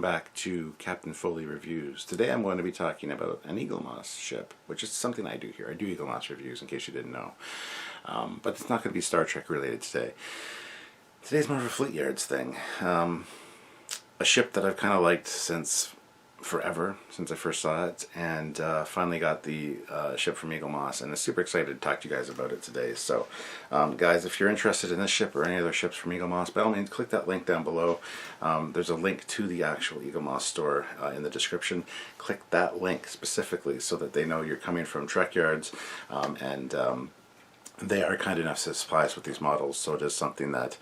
welcome back to Captain Foley Reviews. Today I'm going to be talking about an Eaglemoss ship, which is something I do here. I do Eaglemoss reviews in case you didn't know. But it's not going to be Star Trek related today. Today's more of a Trekyards thing. A ship that I've kind of liked since forever, since I first saw it, and finally got the ship from Eaglemoss, and I'm super excited to talk to you guys about it today. So guys, if you're interested in this ship or any other ships from Eaglemoss, by all means click that link down below. There's a link to the actual Eaglemoss store in the description. Click that link specifically so that they know you're coming from Trekyards, and they are kind enough to supply us with these models, so it is something that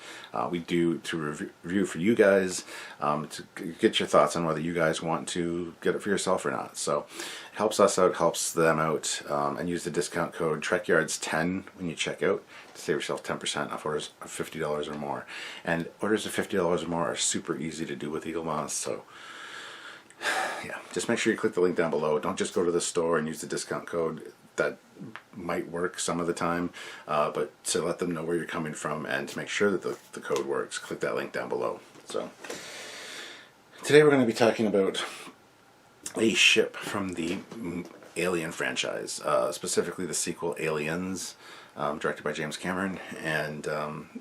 we do to review for you guys, to get your thoughts on whether you guys want to get it for yourself or not. So it helps us out, helps them out, and use the discount code Trekyards10 when you check out to save yourself 10% off orders of $50 or more. And orders of $50 or more are super easy to do with Eaglemoss, so yeah, just make sure you click the link down below. Don't just go to the store and use the discount code. That might work some of the time, but to let them know where you're coming from and to make sure that the code works, click that link down below. So today we're going to be talking about a ship from the Alien franchise, specifically the sequel Aliens, directed by James Cameron. And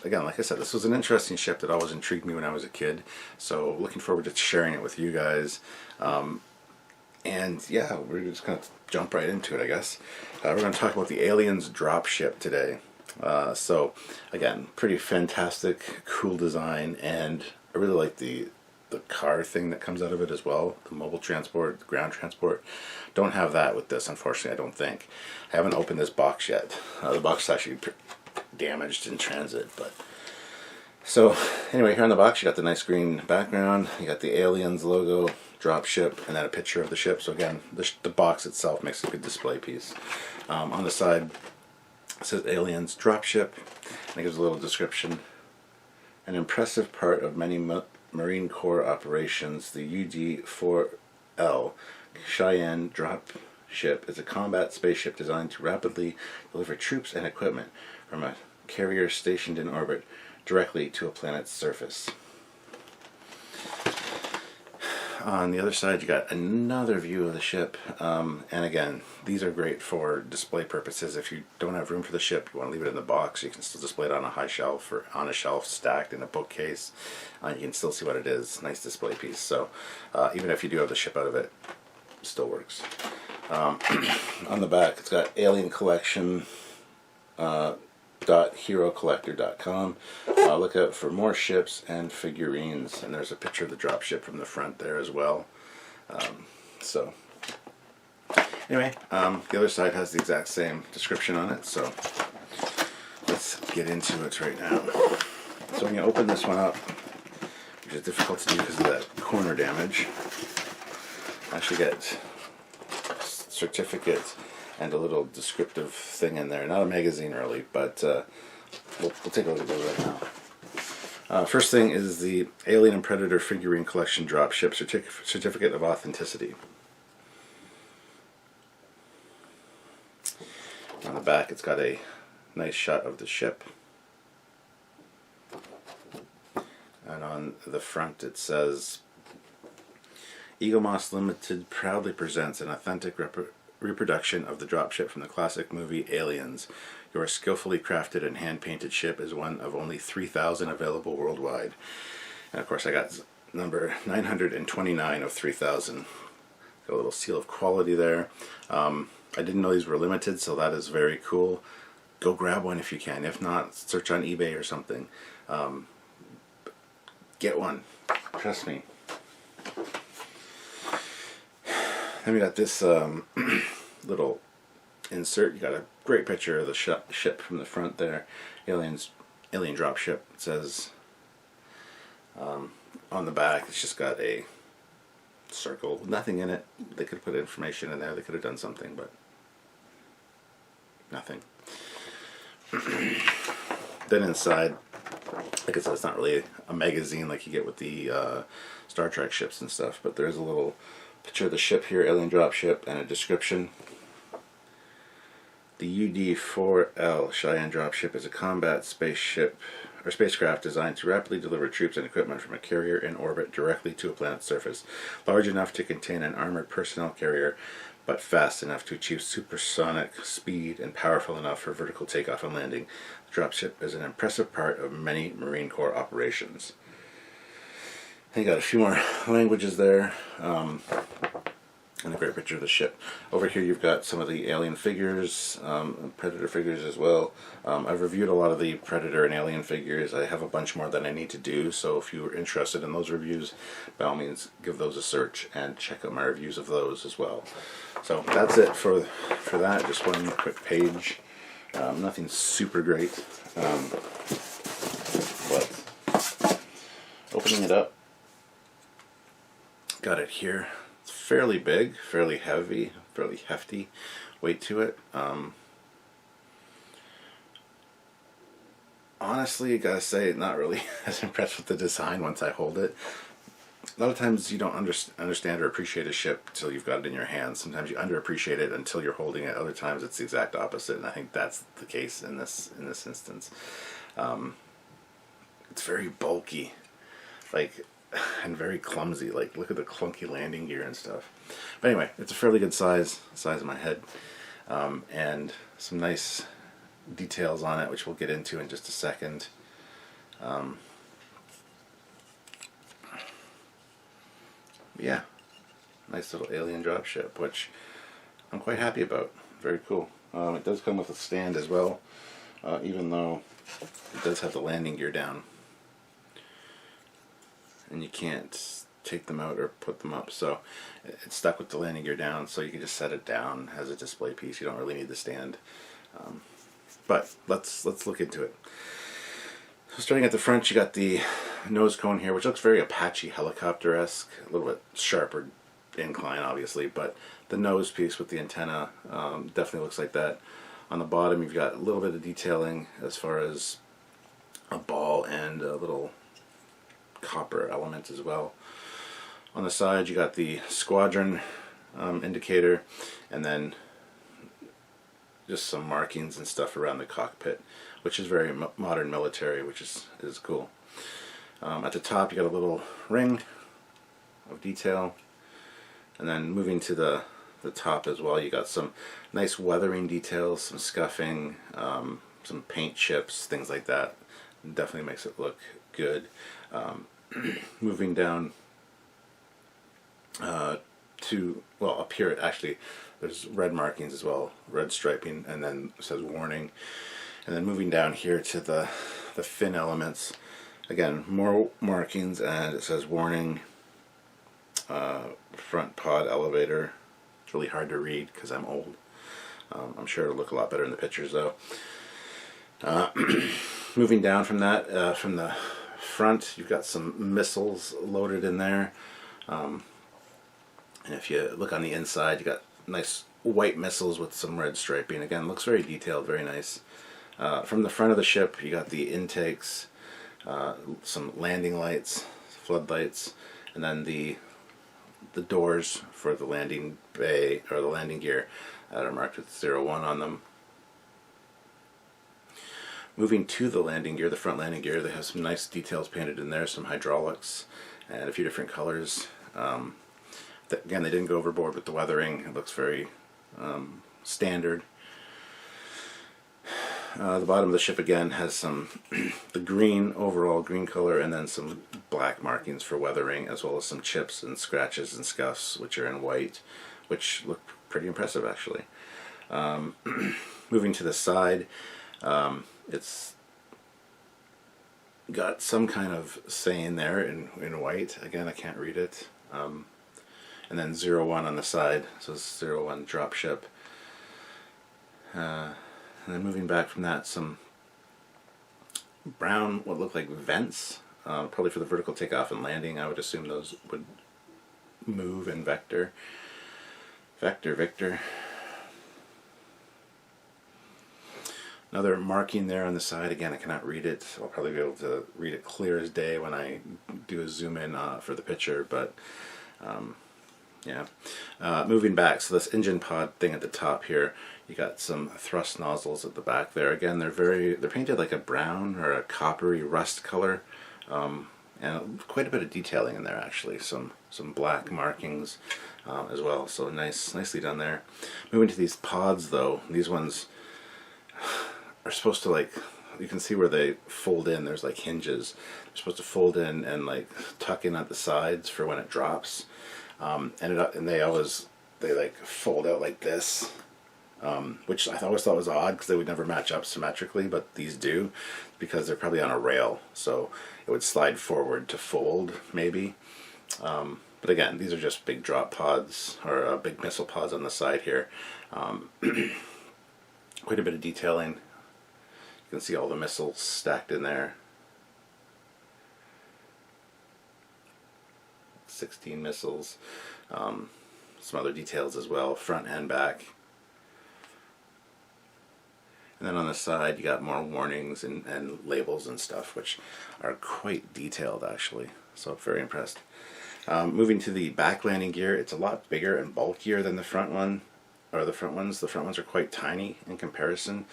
again, like I said, this was an interesting ship that always intrigued me when I was a kid, so looking forward to sharing it with you guys. And yeah, we're just going to jump right into it, I guess. We're going to talk about the Aliens Dropship today. So again, pretty fantastic, cool design, and I really like the car thing that comes out of it as well. The mobile transport, the ground transport. Don't have that with this, unfortunately, I don't think. I haven't opened this box yet. The box is actually damaged in transit, but... So anyway, here on the box you got the nice green background, you got the Aliens logo, Dropship, and then a picture of the ship. So again, the box itself makes a good display piece. On the side it says Aliens Dropship, and it gives a little description. An impressive part of many Marine Corps operations, the UD-4L Cheyenne Dropship is a combat spaceship designed to rapidly deliver troops and equipment from a carrier stationed in orbit directly to a planet's surface. On the other side you got another view of the ship, and again, these are great for display purposes. If you don't have room for the ship, you want to leave it in the box, you can still display it on a high shelf or on a shelf stacked in a bookcase. You can still see what it is. Nice display piece. So even if you do have the ship out of it, it still works. On the back it's got Alien Collection .herocollector.com. Look out for more ships and figurines, and there's a picture of the dropship from the front there as well. So anyway, the other side has the exact same description on it, so let's get into it right now. So when you open this one up, which is difficult to do because of that corner damage, I actually get certificates and a little descriptive thing in there. Not a magazine really, but we'll take a look at those right now. First thing is the Alien and Predator Figurine Collection Dropship Certificate of Authenticity. On the back it's got a nice shot of the ship. And on the front it says, Eaglemoss Limited proudly presents an authentic reproduction of the dropship from the classic movie Aliens. Your skillfully crafted and hand-painted ship is one of only 3,000 available worldwide. And of course I got number 929 of 3,000. Got a little seal of quality there. I didn't know these were limited, so that is very cool. Go grab one if you can. If not, search on eBay or something. Get one. Trust me. Then we got this little insert. You got a great picture of the ship from the front there. Alien Dropship. It says on the back it's just got a circle with nothing in it. They could put information in there. They could have done something, but nothing. Then inside, like I said, it's not really a magazine like you get with the Star Trek ships and stuff, but there's a little picture of the ship here, Alien Dropship, and a description. The UD-4L Cheyenne Dropship is a combat spaceship or spacecraft designed to rapidly deliver troops and equipment from a carrier in orbit directly to a planet's surface, large enough to contain an armored personnel carrier, but fast enough to achieve supersonic speed and powerful enough for vertical takeoff and landing. The dropship is an impressive part of many Marine Corps operations. I got a few more languages there, and a great picture of the ship. Over here you've got some of the alien figures, Predator figures as well. I've reviewed a lot of the Predator and alien figures. I have a bunch more that I need to do, so if you're interested in those reviews, by all means give those a search and check out my reviews of those as well. So that's it for that, just one quick page. Nothing super great, but opening it up, got it here. It's fairly big, fairly heavy, fairly hefty weight to it. Honestly, I gotta say, not really as impressed with the design once I hold it. A lot of times you don't understand or appreciate a ship until you've got it in your hands. Sometimes you underappreciate it until you're holding it. Other times it's the exact opposite, and I think that's the case in this instance. It's very bulky, and very clumsy. Look at the clunky landing gear and stuff. But anyway, it's a fairly good size of my head, and some nice details on it, which we'll get into in just a second. Yeah, nice little alien dropship, which I'm quite happy about. Very cool. It does come with a stand as well, even though it does have the landing gear down, and you can't take them out or put them up, so it's stuck with the landing gear down, so you can just set it down as a display piece. You don't really need the stand, but let's look into it. So starting at the front, you got the nose cone here, which looks very Apache helicopter-esque, a little bit sharper incline obviously, but the nose piece with the antenna definitely looks like that. On the bottom you've got a little bit of detailing as far as a ball and a little copper element as well. On the side you got the squadron indicator, and then just some markings and stuff around the cockpit, which is very modern military, which is cool. At the top you got a little ring of detail, and then moving to the top as well, you got some nice weathering details, some scuffing, some paint chips, things like that. Definitely makes it look good. Moving down to, well, up here actually there's red markings as well, red striping, and then it says warning. And then moving down here to the fin elements, again more markings, and it says warning, front pod elevator. It's really hard to read because I'm old. I'm sure it'll look a lot better in the pictures though. Moving down from that, from the front, you've got some missiles loaded in there, and if you look on the inside, you got nice white missiles with some red striping. Again, looks very detailed, very nice. From the front of the ship, you got the intakes, some landing lights, floodlights, and then the doors for the landing bay, or the landing gear, that are marked with 01 on them. Moving to the landing gear, the front landing gear, they have some nice details painted in there, some hydraulics, and a few different colors. Again, they didn't go overboard with the weathering. It looks very standard. The bottom of the ship again has some the green, overall green color, and then some black markings for weathering, as well as some chips and scratches and scuffs which are in white, which look pretty impressive actually. Moving to the side, it's got some kind of saying there in white. Again, I can't read it. And then 01 on the side, so it's 01 dropship. And then moving back from that, some brown, what look like vents, probably for the vertical takeoff and landing. I would assume those would move in vector. Victor. Another marking there on the side. Again, I cannot read it. I'll probably be able to read it clear as day when I do a zoom in for the picture, but Yeah. Moving back, so this engine pod thing at the top here, you got some thrust nozzles at the back there. Again, they're painted like a brown or a coppery rust color, and quite a bit of detailing in there actually. Some black markings as well. So nicely done there. Moving to these pods though, these ones are supposed to, like, you can see where they fold in. There's like hinges. They're supposed to fold in and like tuck in at the sides for when it drops. And they like fold out like this, which I always thought was odd because they would never match up symmetrically, but these do because they're probably on a rail, so it would slide forward to fold maybe. But again, these are just big drop pods or big missile pods on the side here. Quite a bit of detailing. You can see all the missiles stacked in there. 16 missiles. Some other details as well, front and back. And then on the side you got more warnings and labels and stuff, which are quite detailed actually. So very impressed. Moving to the back landing gear, it's a lot bigger and bulkier than the front one. Or the front ones. The front ones are quite tiny in comparison.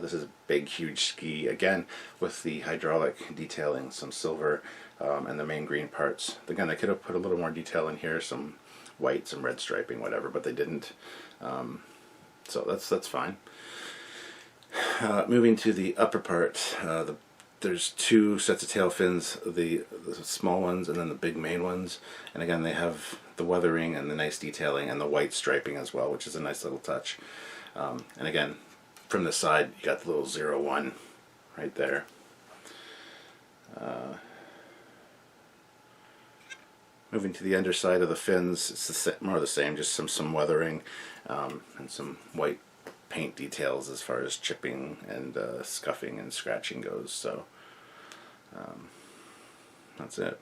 This is a big, huge ski, again, with the hydraulic detailing, some silver, and the main green parts. Again, they could have put a little more detail in here, some white, some red striping, whatever, but they didn't. So that's fine. Moving to the upper part, there's two sets of tail fins, the small ones and then the big main ones. And again, they have the weathering and the nice detailing and the white striping as well, which is a nice little touch. And again, from the side, you got the little 01 right there. Moving to the underside of the fins, it's more of the same, just some weathering and some white paint details as far as chipping and scuffing and scratching goes. So that's it.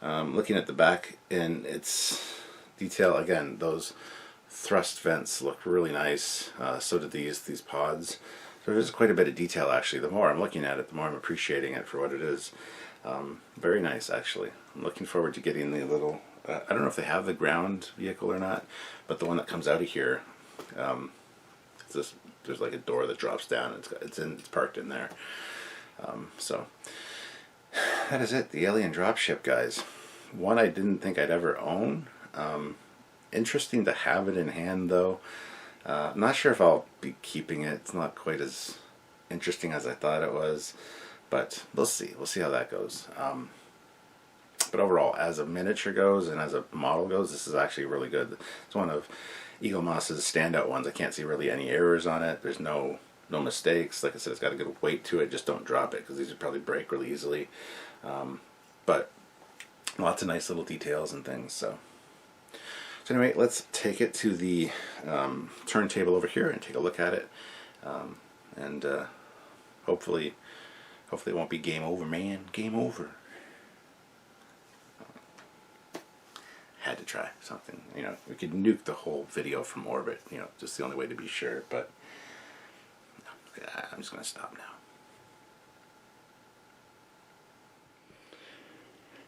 Looking at the back in its detail, again, those thrust vents look really nice. So do these pods. So there's quite a bit of detail actually. The more I'm looking at it, the more I'm appreciating it for what it is. Very nice actually. I'm looking forward to getting the little, I don't know if they have the ground vehicle or not, but the one that comes out of here, there's like a door that drops down. It's parked in there. So that is it. The Alien Dropship, guys. One I didn't think I'd ever own. Interesting to have it in hand though. I'm not sure if I'll be keeping it. It's not quite as interesting as I thought it was, but we'll see. We'll see how that goes. But overall, as a miniature goes and as a model goes, this is actually really good. It's one of Eaglemoss's standout ones. I can't see really any errors on it. There's no mistakes. Like I said, it's got a good weight to it. Just don't drop it because these would probably break really easily. But lots of nice little details and things. So anyway, let's take it to the turntable over here and take a look at it. And hopefully it won't be game over, man. Game over. Had to try something. You know, we could nuke the whole video from orbit. You know, just the only way to be sure. But I'm just going to stop now.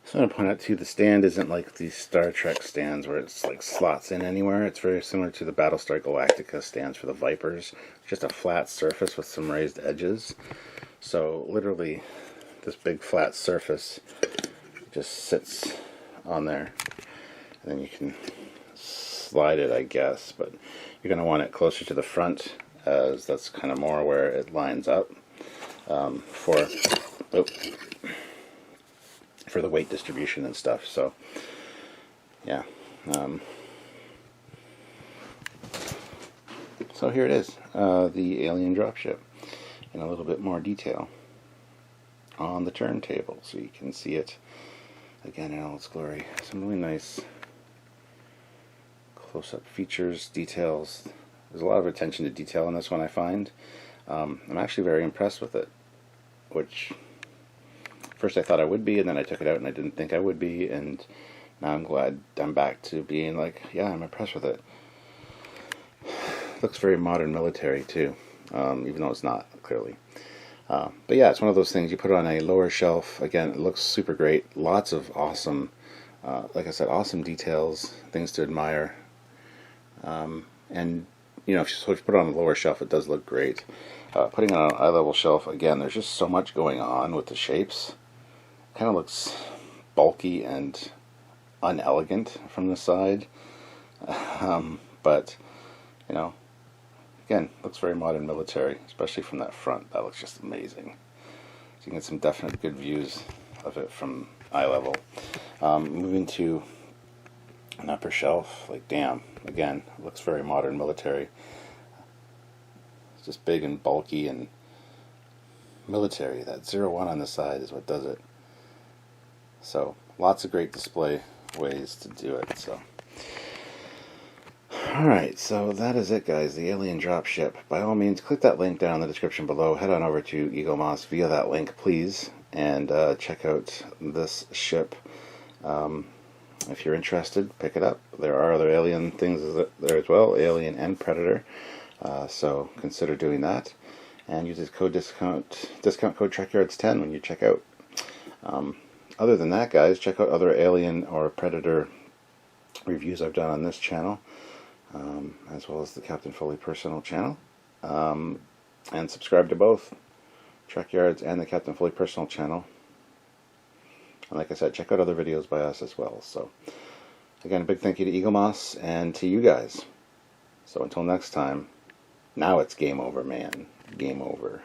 So I'm going to point out too, the stand isn't like these Star Trek stands where it's like slots in anywhere. It's very similar to the Battlestar Galactica stands for the Vipers. Just a flat surface with some raised edges. So literally this big flat surface just sits on there. And then you can slide it, I guess, but you're going to want it closer to the front, as that's kind of more where it lines up for the weight distribution and stuff. So yeah, so here it is, the Alien Dropship in a little bit more detail on the turntable, so you can see it again in all its glory. Some really nice close-up features, details. There's a lot of attention to detail in this one, I find. I'm actually very impressed with it, which first I thought I would be, and then I took it out and I didn't think I would be, and now I'm glad I'm back to being like, yeah, I'm impressed with it. Looks very modern military too, even though it's not, clearly. But yeah, it's one of those things, you put it on a lower shelf. Again, it looks super great. Lots of awesome Like I said, awesome details, things to admire. And, you know, if you put it on a lower shelf, it does look great. Putting it on an eye level shelf, again, there's just so much going on with the shapes. Kind of looks bulky and unelegant from the side. But, you know, again, looks very modern military, especially from that front. That looks just amazing. So you can get some definite good views of it from eye level. Moving to an upper shelf, like damn, again, looks very modern military. It's just big and bulky and military. That 01 on the side is what does it. So lots of great display ways to do it. So alright, so that is it, guys, the Alien Dropship. By all means, click that link down in the description below. Head on over to Eaglemoss via that link, please, and check out this ship. If you're interested, pick it up. There are other Alien things there as well, Alien and Predator, so consider doing that. And use this discount code Trekyards10 when you check out. Other than that, guys, check out other Alien or Predator reviews I've done on this channel, as well as the Captain Foley personal channel, and subscribe to both Trekyards and the Captain Foley personal channel. And like I said, check out other videos by us as well. So again, a big thank you to Eaglemoss and to you guys. So until next time, now it's game over, man. Game over.